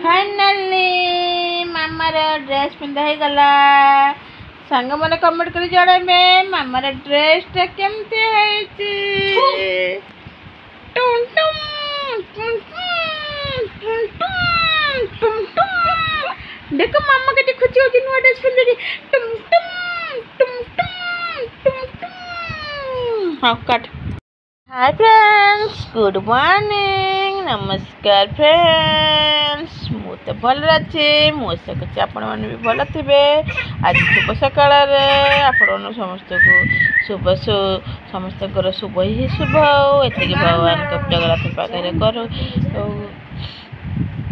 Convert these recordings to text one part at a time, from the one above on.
Finally मामार dress पिंधा ही गला। सांग मैंने कमेंट कर जणाइबे मामार ड्रेसटा केमती है। देखो मामा के खुशी होती नुआ ड्रेस पिंधे टुम टुम टुम टुम टुम टुम। हाँ कट। हाय फ्रेंड्स, गुड मॉर्निंग, नमस्कार फ्रेंड्स। मु तो भल अच्छे, मो सके आपण मैंने भी भल थे। आज शुभ सकाल आपण समस्त को शुभ समस्त शुभ ही शुभ हो। ये भगवान जगन्नाथ पाखे करो,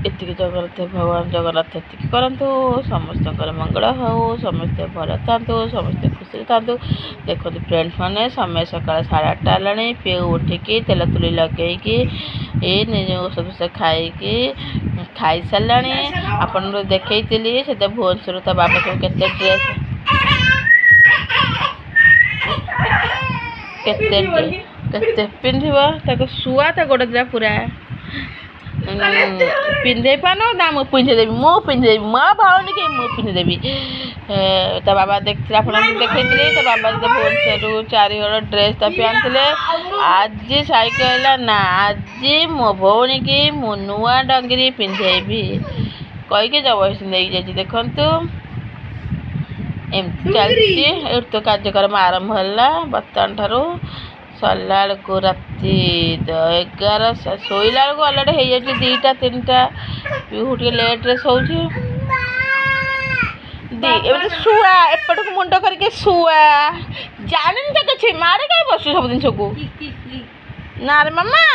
ये जगन्नाथ भगवान जगन्नाथ ये करतु समस्त मंगल हो, समस्ते भल था, समस्ते खुशी था। देखो फ्रेंड्स मैंने समय सका 8:30 है। पी उठिकी तेल तुली लगे निज औषध से खाई सारा आपन देखी से भुवनेश्वर ता बाबा सब केते पिंधब शुआ तो गोड़ दिला पूरा पिंधे पानो ना मु पिंधेदेवी मो भावनी के मु पिंधेदेवी। ता बाबा देखते देखी तो बाबा भुवनेश्वर 4 हल ड्रेस पहनते। आज साइकिल ना आज मो भौणी की मु नुआ डंगरी पिंधेबी कहीकि जबरदस्ती नहीं जाइए। देखु एमती चलती तो कार्यक्रम आरंभ है बर्तमान ठारू सरला को राति 11 शोला अलरेडी हो जाए 2टा 3टा। पीहू टे लेट्रे शोची शुआ एपट को मुंड करके शुआ जानी तो किसी मारे कहीं बस सब जिन को ना रे मामा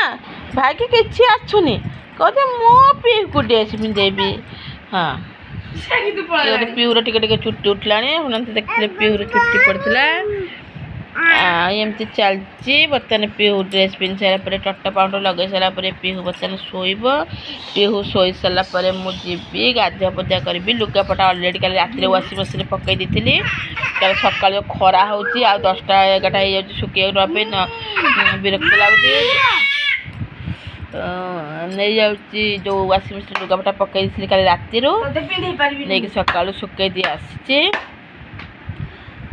भाई के किसी आसुनी कहते मो पी को ड्रेस पिंधेबी। हाँ पीहूर टिके चुट्टी उठला देखते पीहूर चुट्टी पड़ता एमती चलती। बर्तमान पीहू ड्रेस पिंध सारापर टट्टा पाउडर लगे सारापर पीहू बर्तमान शोब। पीहू शोई सारापर मुझी गाधुआ पदा करी लुगापटा अलरेडी कल रात वाशिंग मशीन पकई दी कल सका खरा हो 10टा 11टा हो शुक विरक्त लगुच नहीं जाऊँगी जो वाशिंग मशीन लुगापटा पकई दी कल राति नहीं सका शुक दी आसी।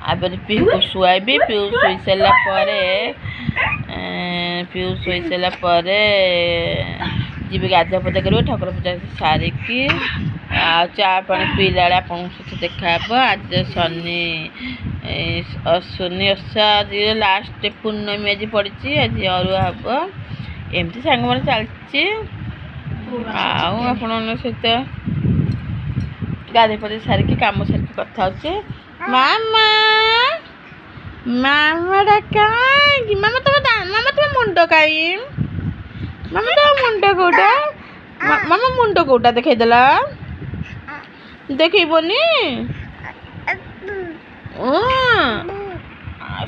अब पीहू को शुआबी पीहू शोई सारापर पीहू शोई सारापर जी गाधुआ पदा कर ठाकुर पूजा सारिकी चा पानी पीला आप देखा आज शनि अश्विनी ओषा आज लास्ट पूर्णमी आज पड़ी आज अरुआ हम एमती सांग मैंने चलती आपण सहित गाधे पदे सारिकी कम सारिकी कथा होचे। मामा मामा कहीं मामा तुम मुंड कहीं मामा तुम मुंड कौटा मामा मुंड कौटा देखला देखनी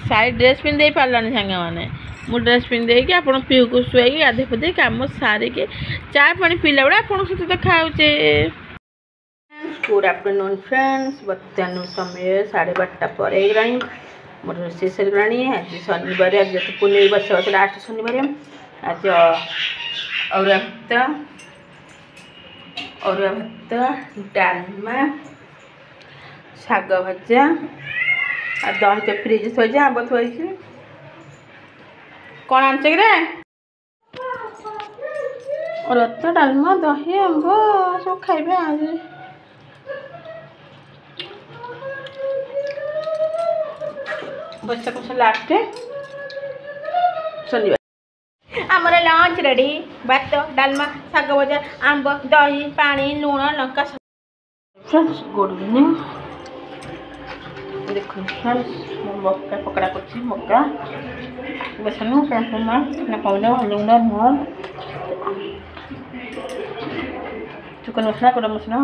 सारी ड्रेस पिंधे पारानी सांगे मैंने मु ड्रेस पिंधे कि आप पीहू को शुआई गाधे पदे कम सारिकी चा पानी पीला बेड़ा आप सहित देखा। गुड आफ्टरनून फ्रेंड्स, बर्तमान समय 12:30 पर मोर रोषे सर आज शनिवार आज तो पुणे बस लास्ट शनिवार आज अरुआ भात डालमा शाग भजा आ दही तो फ्रिज थोड़ी आंब थोड़ी कौन आंचे रे रत डालमा दही आंब सब खाइबे आज बच्चा कुछ लास्ट शनिवार आमर लंच रेडी भात डालमा शाग भजा आंब दही पानी लुण लंका। Friends good evening. देखो फ्रेंड्स मक्का पकड़ा कर मक्का बेसन ना कौन लुण नुण चिकन मसला गरम मसला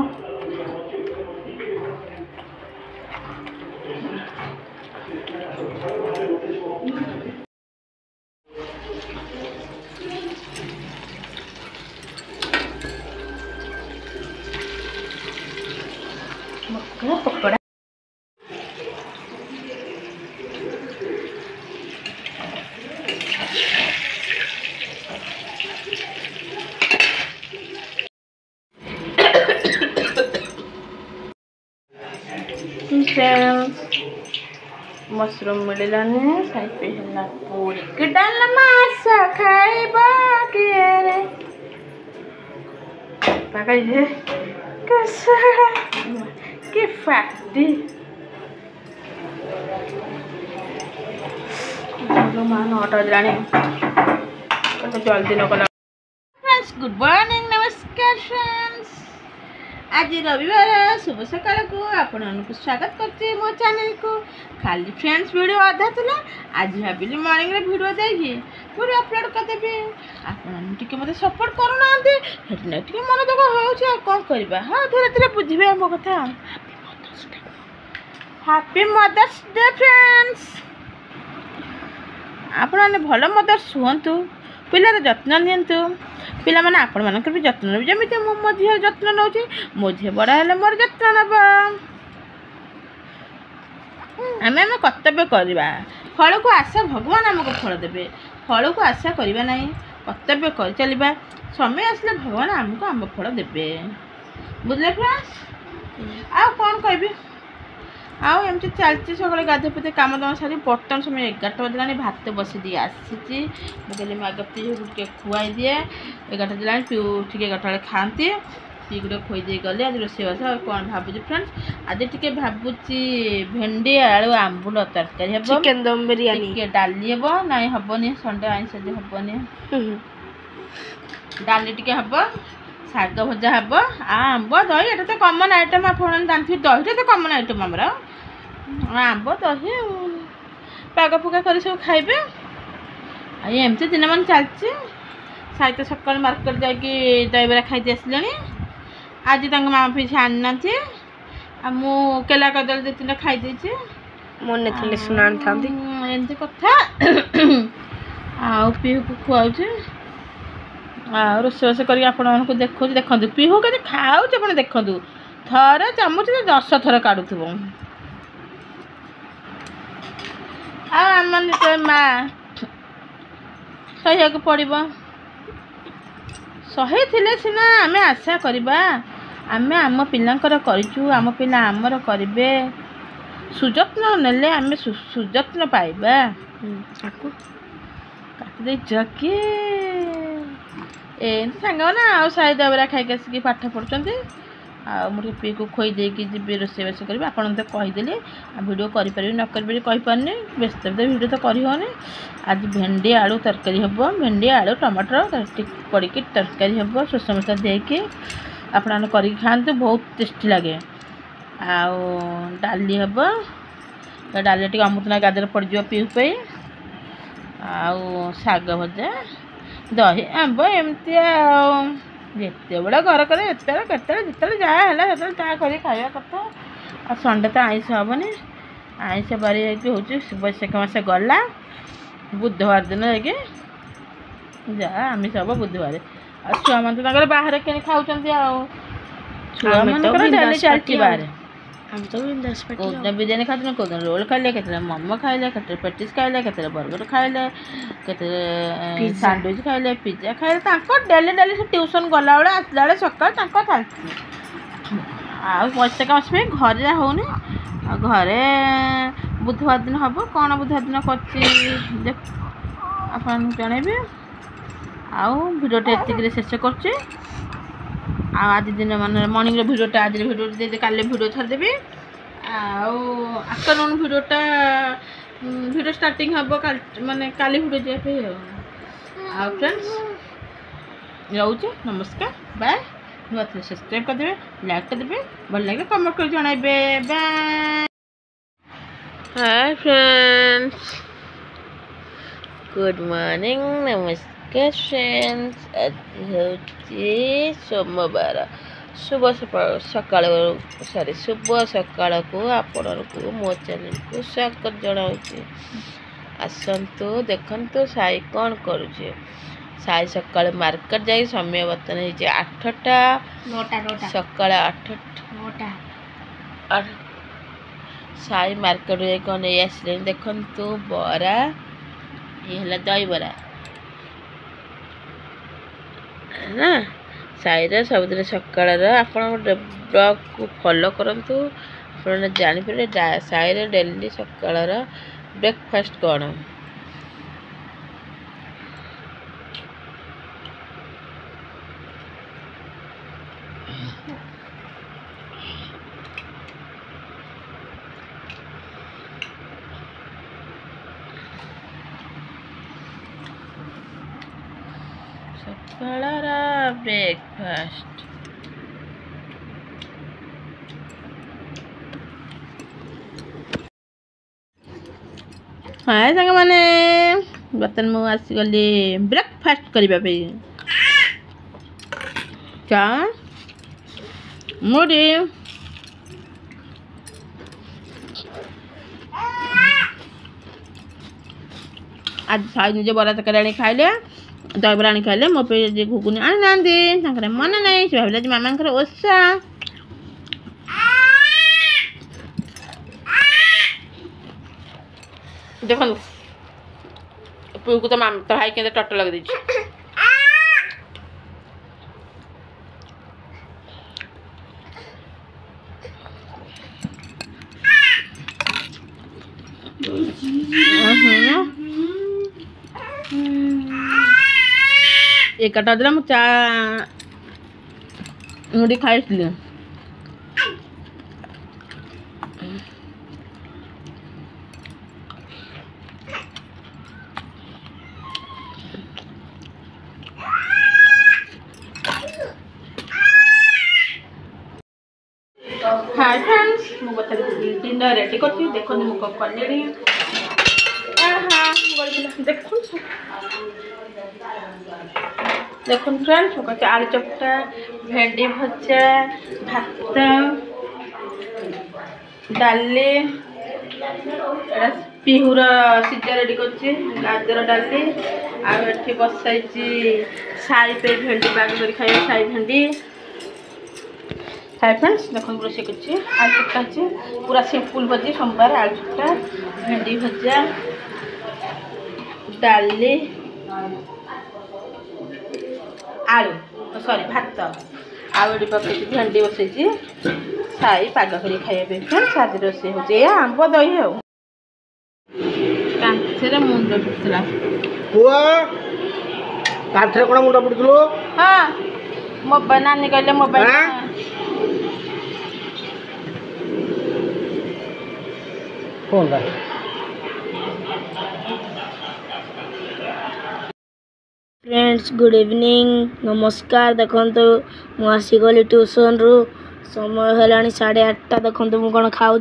पकड़ा फ्रेंड्स मशरूम मिललानी खाई है पूरी कि डालमा खाइबा कि रे पाकई कसरा कि फाटी माँ 9टा बजलानी जल्दी न कला फ्रेंड्स गुड मॉर्निंग नमस्कार फ्रेंड्स आज रविवार शुभ सकाल को आपण स्वागत करते मो चैनल को खाली फ्रेंड्स वीडियो आधा था आज भाविली मॉर्निंग रे वीडियो देखिए वीडियो अपलोड करदेवी आपके मत सपोर्ट करूना मन दुख हो कौन करवा हाँ धीरे धीरे बुझे मो कथा हैप्पी मदर्स डे फ्रेंड्स आपने भल मदर्स हुंतु पिलार जत्न नियंतु पिला माने आपण मानकर भी जत्न नेबे जमिति मो झीर जत्न नौछि मो झी बड़ा हेले मोर जत्न नबा आमे आमे कर्तव्य करवा फल को आशा भगवान हमको फल देबे फल को आशा करवा नहीं कर्तव्य कर चलवा समय आसले भगवान हमको आम फल देबे बुझले फ्रेंड्स आ कौन कहबी आउ एमती चलती सकाଳେ गाधे पाधे काम दाम सारी बर्तन समय 11टा बजलानी भात बसी दी आसी मुझे आगे पीहू टे खुआई दिए 11टा बजलानी पीहू टे 11टा बेले खाती पी गोटे खुई गली आज रोषेबास कौन भावुँ फ्रेंड्स आज टे भावुची भेंडी आलू आंबुल तरकारी हे चिकेन दम बिरयानी डाली हे ना हेनी संडे आइंस हेनी डाली टे हम शाग भजा हे आंब दही ये तो कमन आइटम आप जानते दही तो कमन आइटम आमर आंब दही पाग पुगा कर सब खाइबे एमती दिन मान चलती साइट सकाल मार्केट जाकि दहीबरा खाई आसले आज मामा पीछे आनी ना मु केला कदल 2-3टा खाई मन थे शुणा था एमती कथा आ पीहू को खुआऊे रोषेबास कर देखो देखो पीहू के खाऊ देखु थरे चामच 10 थर काढ़ुव आम माँ सही पड़ो सही थे सीना आम आशा करवा आम आम पिलांकर करूँ आम पिला आमर करेंगे सुजत्न नेले आम सुजत्न पाइबा काटदे कि एमती सांग ना आउ साई दबरा खाई आसिक पाठ पढ़ुं मुझे पी को खोई देकी जी रोषेबास करी आपन तो कहीदेली वीडियो करें न करें व्यस्त वीडियो तो करनी आज भेंडी आलू तरकारी हम भेंडी आलू टमाटर पड़ी तरकारी हम सोस मसला देकी आपने कर खाते बहुत टेस्टी लगे डाली हम डाली टे अमृतना गादर पड़ पीऊ पे शाग भजा दही आंब एमती जिते बड़ा घर करे जिते जहाँ ता कर खाया कथा आ संडे तो आइंस हेनी आइंस बारी हूँ वैशाख मास गला बुधवार दिन जा आमिष हम बुधवार आ छुआ मैंने बाहर कि खाऊँ छुआ मन चलती बाहर कौन बिरियानी खाते कौन रोल खाइले के मोमो खाइले के पेटिस खाइले के बर्गर खाइले के सैंडविच खाइले पिज्जा खाइले डेली डेली से ट्यूशन गला बेले आसला बेले सकाल चलती वैशाख मास में घर होनी घरे बुधवार दिन हम कौन बुधवार दिन कर जनइबी भिडियो एतिक शेष कर आज दिन मान मॉर्निंग भिडियोटा आज भिडियो काले भिडियो छाड़देवी आफ्टरनून भिडियो स्टार्टिंग हम माने काली भिडियो जाए फ्रेंड्स रोचे नमस्कार बाय नुआ थे सब्सक्राइब करदे लाइक करदे भल लगे कमेंट कर जणाइबे bye hi friends good morning नमस्कार फ्रेंड्स आज सोमवार शुभ सकाल सॉरी शुभ सकाल को आपण को मो चैनल को स्वागत जनाऊँ आसतु देखु साई कौन करुचे साई सकाल मार्केट जाए समय बर्तन हो 8टा सकाल 8टा साई मार्केट जाए कौन नहीं आसले देखु बरा ये दही बरा ना साईर सबुदिन सकाल आप ब्लॉग को फॉलो करूँ ଆପଣ ଜାଣିପାରିବେ ସାଇର ଡେଲି ସକାଳର ବ୍ରେକଫାଷ୍ଟ କ'ଣ। ସକାଳର ବ୍ରେକଫାଷ୍ଟ ହାଏ ସାଙ୍ଗମାନେ, ବର୍ତ୍ତମାନ ମୁଁ ଆସିଗଲି ବ୍ରେକଫାଷ୍ଟ କରିବା ପାଇଁ। ଚା ମୁଢ଼ି ଆଜି ସାଇ ନିଜେ ବରା ତରକାରୀ ଆଣି ଖାଇଲେ, ଦହିବରା ଆଣି ଖାଇଲେ। ମୋ ପାଇଁ ଯେ ଘୁଗୁନି ଆଣିନାହାନ୍ତି, ତାଙ୍କର ମନେ ନାହିଁ। ସେ ଭାବିଲେ ଯେ ମାମାଙ୍କର ଓଷା। ଦେଖନ୍ତୁ ପୁଅକୁ ତ ଭାଇ କେତେ ଟଟ ଲଗେଇଦେଇଛି। ଏଗାରଟା ଦିନ ମୁଁ ଚା ମୁଢ଼ି ଖାଇଥିଲି। हाय फ्रेंड्स, मु बता डिनर रेडी करती। देखो मु कब कलेनी। देखो फ्रेंड्स, आलू चपटा, भेंडी भजा, भात, डाली, पिहुर सीजा रेडी कर, गाजर डाली, आठी बसाई साई पे भेंडी बाग कर खाई साई भेंडी। हाय फ्रेंड्स, देखो रोषे कर आलू चपटा अच्छे पूरा सिंपल भजी सोमवार। आलू चपटा, भेंडी भजा, डाली, आलू सॉरी भात, आलू पकई भेंडी बसई साई पाग कर खाइबे। फ्रेंड्स आज रोषे हो आंब दही हो कांथरे मुंड पड़ता कांथरे कोन मुंड पड़तलो। हां मोबाइल नानी कहले मोबाइल कौन बा फ्रेंड्स गुड इवनिंग नमस्कार। देखो मु आसीगली ट्यूशन रु समय है 8:30। देखो मु कौन खाऊँ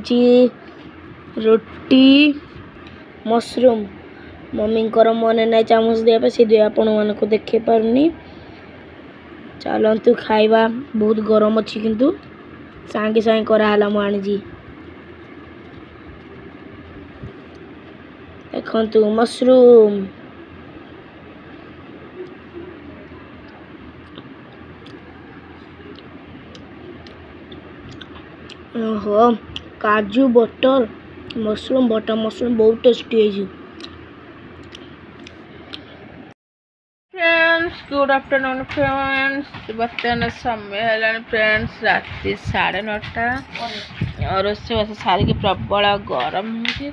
रोटी मशरूम। मम्मी मन ना चामच देवा से आपण मान को देखे पारनी। चलतु खाइबा बहुत गरम अच्छी किंतु सांगे सांगे कराला मु आनी देखु मशरूम ओहो काजू बटर मशरूम बहुत टेस्टी है। फ्रेंड्स गुड आफ्टरनून फ्रेंड्स, बर्तमान समय है फ्रेंड्स राति 9:30 और रोषे बास सारिक प्रबल गरम हो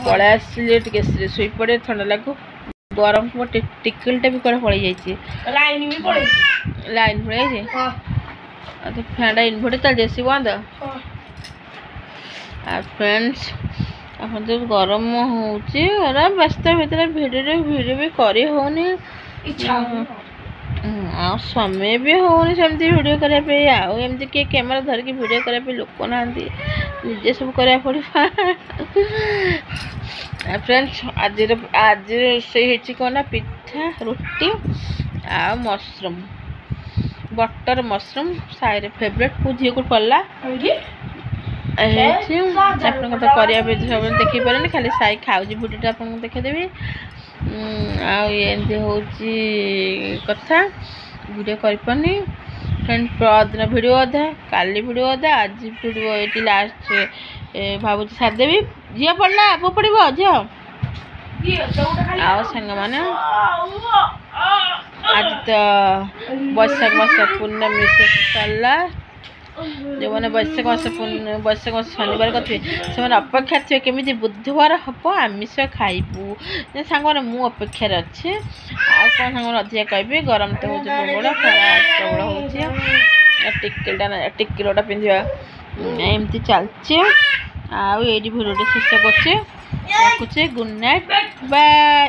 पलै आसिले टे शुई पड़े ठंडा लगू गरम टिकलटा भी कड़े पड़ जाइए लाइन पड़े फैन इनभर्टर चल जाए बंद। फ्रेंड्स आप जो गरम हो व्यस्त भितर भिडियो भी कर होनी समय भी होनी सेमती वीडियो करने आमती किए कैमेरा धरिकी वीडियो करने लोक ना निजे सब करा पड़ा। फ्रेंड्स आज रोषे कौन पिठा रोटी आ मशरूम बटर मशरूम साइर फेवरेट को झी को पड़ला आप देखी पारे खाली साई खाऊ भिडियो आप देखेदेवी आमती हूँ कथा वीडियो करनी। फ्रेंड दिन वीडियो अधा काली वीडियो अधा आज वीडियो ये लास्ट भावुँ सारिदेवी। झील पड़ा पु पड़ो झील सांग मैंने आज तो बैशाख मास पूर्णमी सरला ଯେଉଁମାନେ ବୈଶାଖ ମାସ ଶନିବାର କରିଥିବେ ସେମାନେ ଅପେକ୍ଷା ଥିବେ କେମିତି ବୁଧବାର ହେବ ଆମିଷ ଖାଇବୁ। ସାଙ୍ଗମାନେ ମୁଁ ଅପେକ୍ଷାରେ ଅଛି। ଆଉ କ'ଣ ସାଙ୍ଗମାନେ ଅଧିକା କହିବି? ଗରମ ତ ହେଉଛି ପ୍ରବଳ, ଖରା ପ୍ରବଳ ହେଉଛି। ଟିକିଲଟା ପିନ୍ଧିବା ଏମିତି ଚାଲିଛି। ଆଉ ଏଇଠି ଭିଡ଼ିଓଟା ଶେଷ କରୁଛି, ରଖୁଛି। Good night, bye.